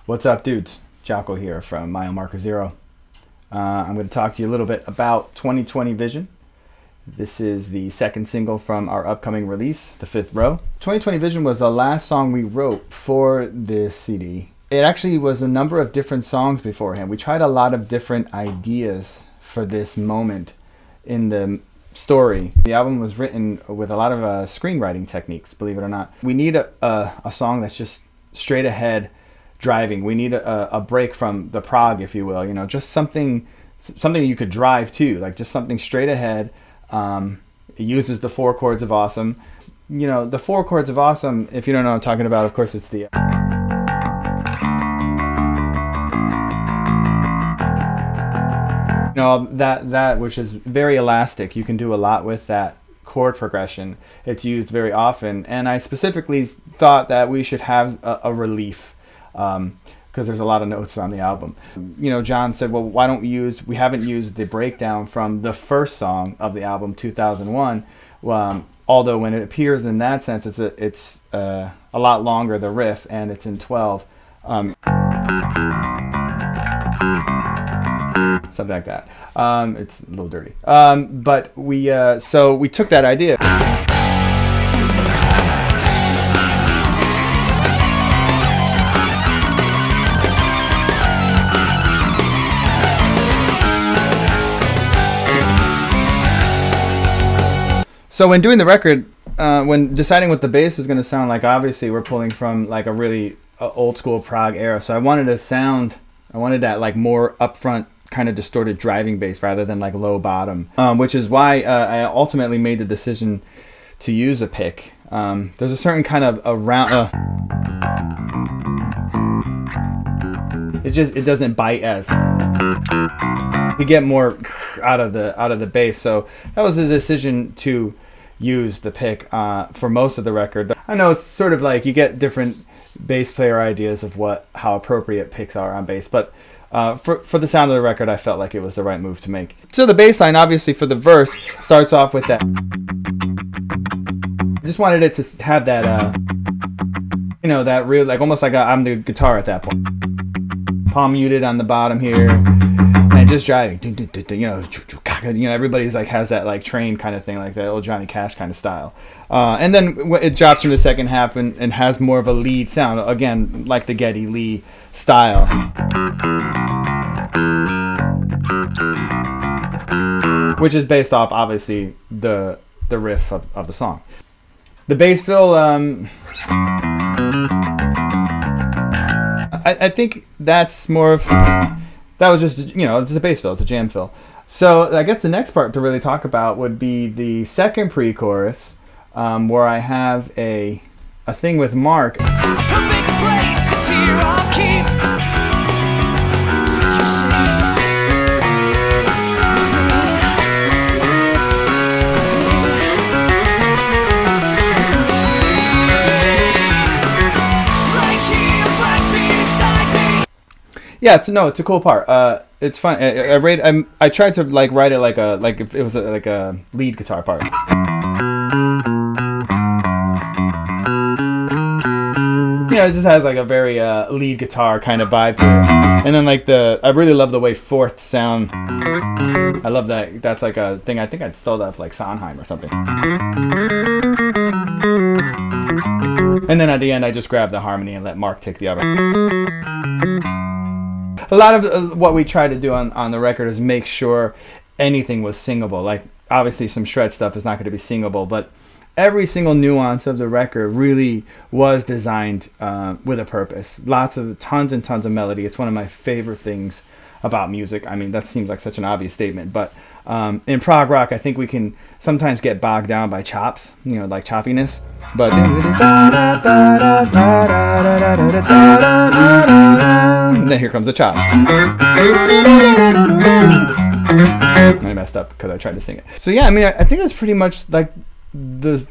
What's up, dudes? Jaco here from Mile Marker Zero. I'm going to talk to you a little bit about 2020 Vision. This is the second single from our upcoming release, The Fifth Row. 2020 Vision was the last song we wrote for this CD. It actually was a number of different songs beforehand. We tried a lot of different ideas for this moment in the story. The album was written with a lot of screenwriting techniques, believe it or not. We need a song that's just straight ahead driving. We need a break from the prog, if you will, you know, just something you could drive to, like just something straight ahead. It uses the 4 chords of awesome. You know, the 4 chords of awesome, if you don't know what I'm talking about, of course it's the that which is very elastic. You can do a lot with that chord progression. It's used very often, and I specifically thought that we should have a relief because there's a lot of notes on the album. You know, John said, well, why don't we haven't used the breakdown from the first song of the album, 2001, although when it appears in that sense, it's a lot longer, the riff, and it's in 12. Something like that. It's a little dirty. But so we took that idea. So when doing the record, when deciding what the bass was going to sound like, obviously we're pulling from like a really old school prog era. So I wanted that like more upfront, kind of distorted driving bass rather than like low bottom, which is why I ultimately made the decision to use a pick. There's a certain kind of it doesn't bite as you get more out of the bass. So that was the decision to use the pick for most of the record. I know it's sort of like you get different bass player ideas of how appropriate picks are on bass, but for the sound of the record, I felt like it was the right move to make. So the bass line, obviously, for the verse starts off with that. I just wanted it to have that, you know, that real, like almost like I'm the guitar at that point. Palm muted on the bottom here, and just driving. You know, everybody's like has that like train kind of thing, like that old Johnny Cash kind of style. And then it drops in the second half and has more of a lead sound, again, like the Geddy Lee style. Which is based off, obviously, the riff of the song. The bass fill, I think that's more of, that was just, you know, it's a bass fill, it's a jam fill. So I guess the next part to really talk about would be the second pre-chorus, where I have a thing with Mark. Perfect place, it's here I'll keep. Yeah, it's a cool part. It's fun. I tried to like write it like if it was like a lead guitar part. You know, it just has like a very lead guitar kind of vibe to it. And then like I really love the way fourth sound. I love that. That's like a thing. I think I'd stole that from like Sondheim or something. And then at the end, I just grabbed the harmony and let Mark take the other. A lot of what we try to do on the record is make sure anything was singable. Like, obviously some shred stuff is not going to be singable, but every single nuance of the record really was designed with a purpose. Tons and tons of melody. It's one of my favorite things about music. I mean, that seems like such an obvious statement, but in prog rock, I think we can sometimes get bogged down by chops, you know, like choppiness. But and then here comes the chop. I messed up because I tried to sing it. So yeah, I mean, I think that's pretty much like the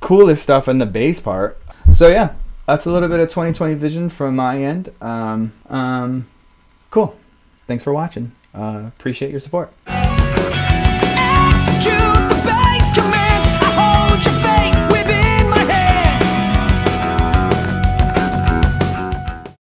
coolest stuff in the bass part. So yeah, that's a little bit of 2020 Vision from my end. Cool. Thanks for watching. Appreciate your support. Execute.